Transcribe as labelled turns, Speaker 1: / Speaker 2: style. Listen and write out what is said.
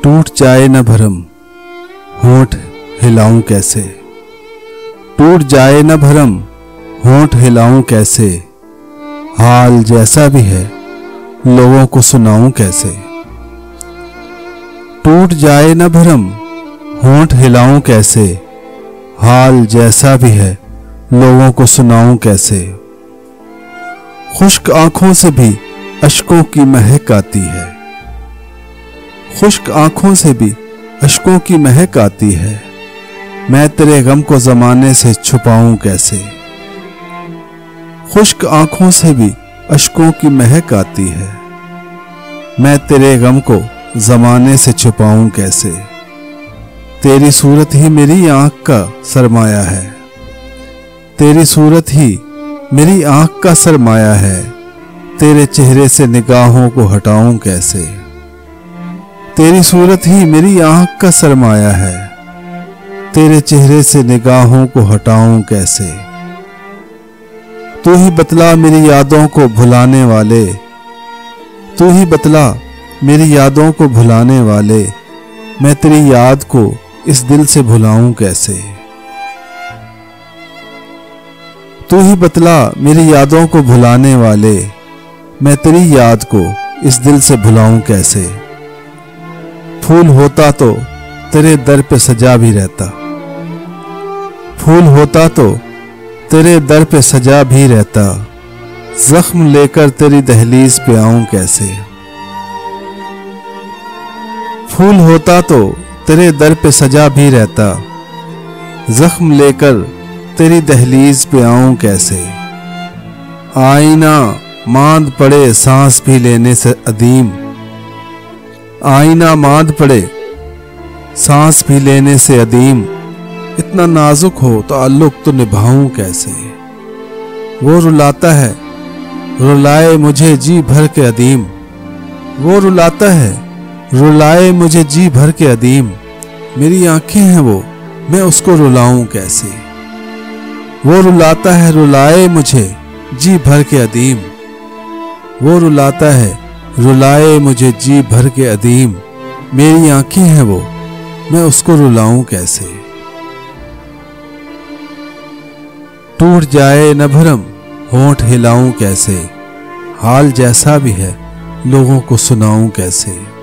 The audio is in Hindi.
Speaker 1: टूट जाए न भरम, होंठ हिलाऊं कैसे। टूट जाए न भरम, होंठ हिलाऊं कैसे। हाल जैसा भी है लोगों को सुनाऊं कैसे। टूट जाए न भरम, होंठ हिलाऊं कैसे। हाल जैसा भी है लोगों को सुनाऊं कैसे। खुश्क आंखों से भी अश्कों की महक आती है। खुश्क आंखों से भी अश्कों की महक आती है। मैं तेरे गम को ज़माने से छुपाऊं कैसे। खुश्क आंखों से भी अश्कों की महक आती है। मैं तेरे गम को ज़माने से छुपाऊं कैसे। तेरी सूरत ही मेरी आंख का सरमाया है। तेरी सूरत ही मेरी आंख का सरमाया है। तेरे चेहरे से निगाहों को हटाऊं कैसे। तेरी सूरत ही मेरी आंख का सरमाया है। तेरे चेहरे से निगाहों को हटाऊं कैसे। तू ही बतला मेरी यादों को भुलाने वाले। तू ही बतला मेरी यादों को भुलाने वाले। मैं तेरी याद को इस दिल से भुलाऊं कैसे। तू ही बतला मेरी यादों को भुलाने वाले। मैं तेरी याद को इस दिल से भुलाऊं कैसे। फूल होता तो तेरे दर पे सजा भी रहता। फूल होता तो तेरे दर पे सजा भी रहता। जख्म लेकर तेरी दहलीज पे आऊं कैसे। फूल होता तो तेरे दर पे सजा भी रहता। जख्म लेकर तेरी दहलीज पे आऊं कैसे। आईना मांद पड़े सांस भी लेने से अदीम। आईना मांद पड़े सांस भी लेने से अदीम। इतना नाजुक हो ताल्लुक तो निभाऊं कैसे। वो रुलाता है रुलाए मुझे जी भर के अदीम। वो रुलाता है रुलाए मुझे जी भर के अदीम। मेरी आंखें हैं वो, मैं उसको रुलाऊं कैसे। वो रुलाता है रुलाए मुझे जी भर के अदीम। वो रुलाता है रुलाए मुझे जी भर के अदीम। मेरी आंखें हैं वो, मैं उसको रुलाऊं कैसे। टूट जाए न भरम, होंठ हिलाऊं कैसे। हाल जैसा भी है लोगों को सुनाऊं कैसे।